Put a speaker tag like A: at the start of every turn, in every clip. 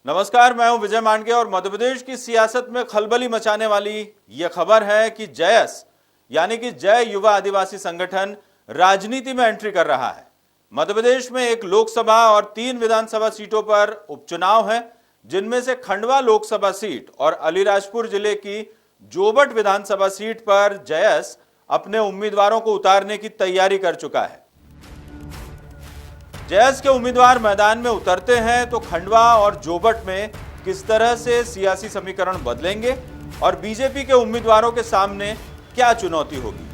A: नमस्कार, मैं हूं विजय मांडके और मध्य प्रदेश की सियासत में खलबली मचाने वाली यह खबर है कि जयस यानी कि जय युवा आदिवासी संगठन राजनीति में एंट्री कर रहा है। मध्य प्रदेश में एक लोकसभा और 3 विधानसभा सीटों पर उपचुनाव है, जिनमें से खंडवा लोकसभा सीट और अलीराजपुर जिले की जोबट विधानसभा सीट पर जयस अपने उम्मीदवारों को उतारने की तैयारी कर चुका है। जयस के उम्मीदवार मैदान में उतरते हैं तो खंडवा और जोबट में किस तरह से सियासी समीकरण बदलेंगे और बीजेपी के उम्मीदवारों के सामने क्या चुनौती होगी,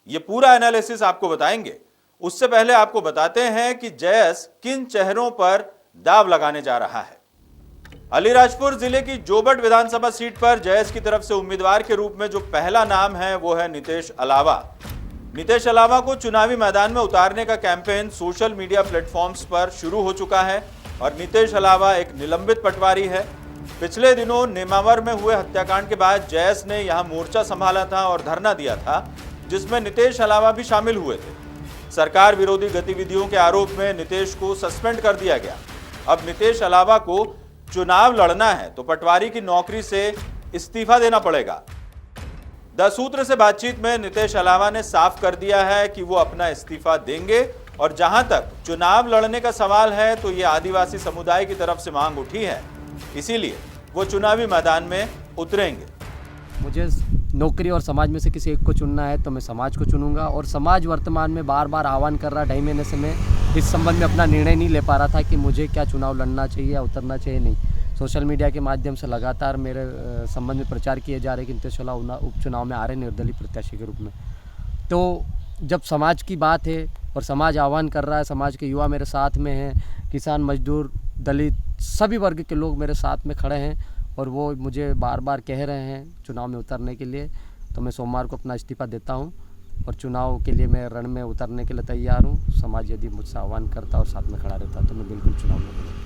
A: ये पूरा एनालिसिस आपको बताएंगे। उससे पहले आपको बताते हैं कि जयस किन चेहरों पर दाव लगाने जा रहा है। अलीराजपुर जिले की जोबट विधानसभा सीट पर जयस की तरफ से उम्मीदवार के रूप में जो पहला नाम है वो है नितेश अलावा। नितेश अलावा को चुनावी मैदान में उतारने का कैंपेन सोशल मीडिया प्लेटफॉर्म्स पर शुरू हो चुका है और नितेश अलावा एक निलंबित पटवारी है। पिछले दिनों नेमावर में हुए हत्याकांड के बाद जयस ने यहां मोर्चा संभाला था और धरना दिया था, जिसमें नितेश अलावा भी शामिल हुए थे। सरकार विरोधी गतिविधियों के आरोप में नितेश को सस्पेंड कर दिया गया। अब नितेश अलावा को चुनाव लड़ना है तो पटवारी की नौकरी से इस्तीफा देना पड़ेगा। द सूत्र से बातचीत में नितेश अलावा ने साफ कर दिया है कि वो अपना इस्तीफा देंगे और जहां तक चुनाव लड़ने का सवाल है तो ये आदिवासी समुदाय की तरफ से मांग उठी है, इसीलिए वो चुनावी मैदान में उतरेंगे।
B: मुझे नौकरी और समाज में से किसी एक को चुनना है तो मैं समाज को चुनूंगा और समाज वर्तमान में बार बार आह्वान कर रहा, 2.5 महीने से मैं इस संबंध में अपना निर्णय नहीं ले पा रहा था कि मुझे क्या चुनाव लड़ना चाहिए या उतरना चाहिए नहीं। सोशल मीडिया के माध्यम से लगातार मेरे संबंध में प्रचार किए जा रहे कि नितेश अलावा उपचुनाव में आ रहे निर्दलीय प्रत्याशी के रूप में। तो जब समाज की बात है और समाज आह्वान कर रहा है, समाज के युवा मेरे साथ में हैं, किसान, मजदूर, दलित, सभी वर्ग के लोग मेरे साथ में खड़े हैं और वो मुझे बार बार कह रहे हैं चुनाव में उतरने के लिए, तो मैं सोमवार को अपना इस्तीफा देता हूँ और चुनाव के लिए मैं रण में उतरने के लिए तैयार हूँ। समाज यदि मुझसे आह्वान करता और साथ में खड़ा रहता तो मैं बिल्कुल चुनाव लड़ूंगा।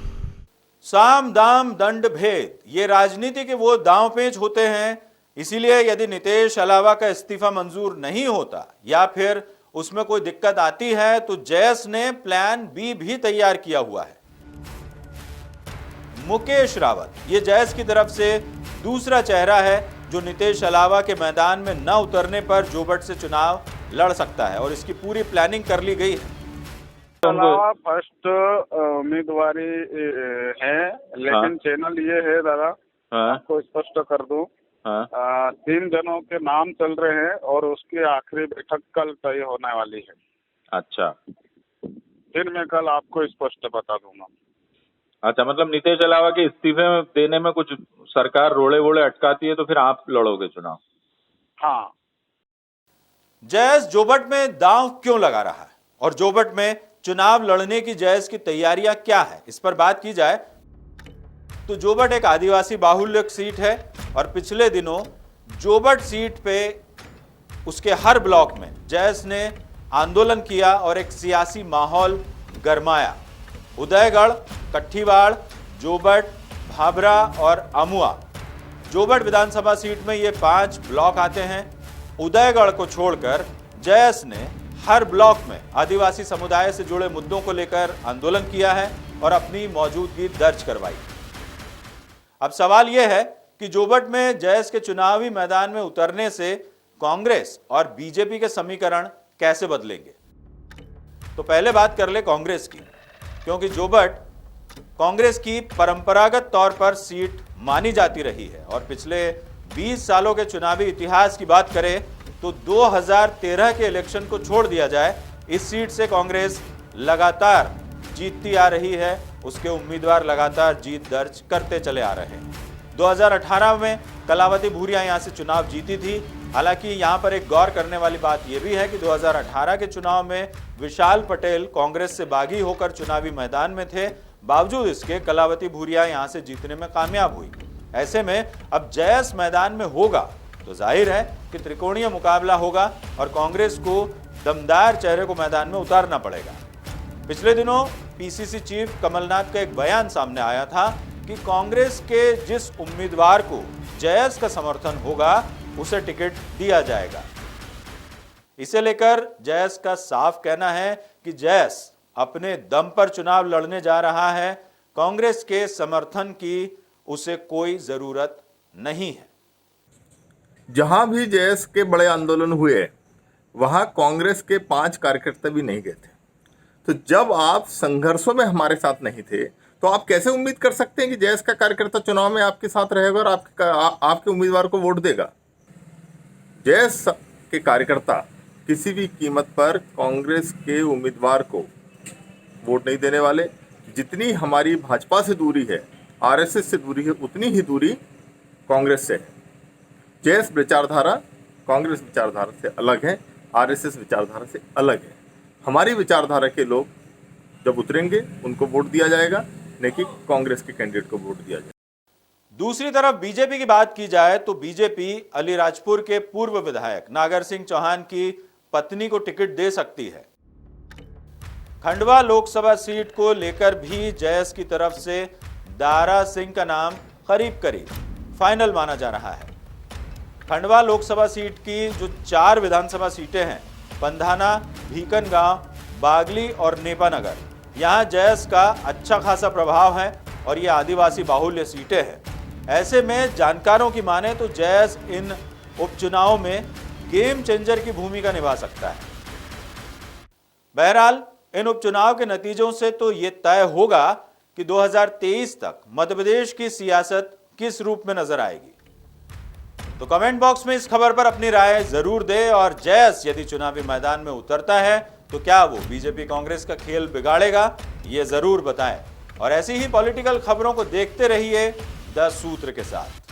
A: साम दाम दंड भेद, ये राजनीति के वो दांव पेच होते हैं। इसीलिए यदि नितेश अलावा का इस्तीफा मंजूर नहीं होता या फिर उसमें कोई दिक्कत आती है तो जयस ने प्लान बी भी तैयार किया हुआ है। मुकेश रावत, ये जयस की तरफ से दूसरा चेहरा है जो नितेश अलावा के मैदान में न उतरने पर जोबट से चुनाव लड़ सकता है और इसकी पूरी प्लानिंग कर ली गई है।
C: अलावा फर्स्ट उम्मीदवारी है, लेकिन चैनल ये है दादा, आपको स्पष्ट कर दूं, 3 जनों के नाम चल रहे हैं और उसकी आखिरी बैठक कल तय होने वाली है।
D: अच्छा,
C: फिर मैं कल आपको स्पष्ट बता दूंगा।
D: अच्छा, मतलब नितेश अलावा के इस्तीफे देने में कुछ सरकार रोड़े वोड़े अटकाती है तो फिर आप लड़ोगे चुनाव?
C: हाँ।
A: जयस जोबट में दांव क्यों लगा रहा है और जोबट में चुनाव लड़ने की जयस की तैयारियां क्या है, इस पर बात की जाए तो जोबट एक आदिवासी बाहुल्य सीट है और पिछले दिनों जोबट सीट पे उसके हर ब्लॉक में जयस ने आंदोलन किया और एक सियासी माहौल गरमाया। उदयगढ़, कट्ठीवाड़, जोबट, भाभरा और अमुआ, जोबट विधानसभा सीट में ये 5 ब्लॉक आते हैं। उदयगढ़ को छोड़कर जयस ने हर ब्लॉक में आदिवासी समुदाय से जुड़े मुद्दों को लेकर आंदोलन किया है और अपनी मौजूदगी दर्ज करवाई। अब सवाल यह है कि जोबट में जयस के चुनावी मैदान में उतरने से कांग्रेस और बीजेपी के समीकरण कैसे बदलेंगे। तो पहले बात कर ले कांग्रेस की, क्योंकि जोबट कांग्रेस की परंपरागत तौर पर सीट मानी जाती रही है और पिछले 20 सालों के चुनावी इतिहास की बात करें तो 2013 के इलेक्शन को छोड़ दिया जाए, इस सीट से कांग्रेस लगातार जीतती आ रही है, उसके उम्मीदवार लगातार जीत दर्ज करते चले आ रहे हैं। 2018 में कलावती भूरिया यहां से चुनाव जीती थी। हालांकि यहां पर एक गौर करने वाली बात यह भी है कि 2018 के चुनाव में विशाल पटेल कांग्रेस से बागी होकर चुनावी मैदान में थे, बावजूद इसके कलावती भूरिया यहां से जीतने में कामयाब हुई। ऐसे में अब जयस मैदान में होगा तो जाहिर है कि त्रिकोणीय मुकाबला होगा और कांग्रेस को दमदार चेहरे को मैदान में उतारना पड़ेगा। पिछले दिनों पीसीसी चीफ कमलनाथ का एक बयान सामने आया था कि कांग्रेस के जिस उम्मीदवार को जयस का समर्थन होगा उसे टिकट दिया जाएगा। इसे लेकर जयस का साफ कहना है कि जयस अपने दम पर चुनाव लड़ने जा रहा है, कांग्रेस के समर्थन की उसे कोई जरूरत नहीं है।
E: जहां भी जयस के बड़े आंदोलन हुए वहां कांग्रेस के 5 कार्यकर्ता भी नहीं गए थे। तो जब आप संघर्षों में हमारे साथ नहीं थे तो आप कैसे उम्मीद कर सकते हैं कि जयस का कार्यकर्ता चुनाव में आपके साथ रहेगा और आपके उम्मीदवार को वोट देगा? जयस के कार्यकर्ता किसी भी कीमत पर कांग्रेस के उम्मीदवार को वोट नहीं देने वाले। जितनी हमारी भाजपा से दूरी है, आरएसएस से दूरी है, उतनी ही दूरी कांग्रेस से है। जयस विचारधारा कांग्रेस विचारधारा से अलग है, आरएसएस विचारधारा से अलग है। हमारी विचारधारा के लोग जब उतरेंगे उनको वोट दिया जाएगा, नहीं कि कांग्रेस के कैंडिडेट को वोट दिया जाएगा।
A: दूसरी तरफ बीजेपी की बात की जाए तो बीजेपी अलीराजपुर के पूर्व विधायक नागर सिंह चौहान की पत्नी को टिकट दे सकती है। खंडवा लोकसभा सीट को लेकर भी जयस की तरफ से दारा सिंह का नाम करीब करीब फाइनल माना जा रहा है। खंडवा लोकसभा सीट की जो 4 विधानसभा सीटें हैं, पंधाना, भीकनगांव, बागली और नेपानगर, यहां जयस का अच्छा खासा प्रभाव है और ये आदिवासी बाहुल्य सीटें हैं। ऐसे में जानकारों की माने तो जयस इन उपचुनावों में गेम चेंजर की भूमिका निभा सकता है। बहरहाल इन उपचुनाव के नतीजों से तो ये तय होगा कि 2023 तक मध्य प्रदेश की सियासत किस रूप में नजर आएगी। तो कमेंट बॉक्स में इस खबर पर अपनी राय जरूर दें और जयस यदि चुनावी मैदान में उतरता है तो क्या वो बीजेपी कांग्रेस का खेल बिगाड़ेगा, ये जरूर बताएं। और ऐसी ही पॉलिटिकल खबरों को देखते रहिए 10 सूत्र के साथ।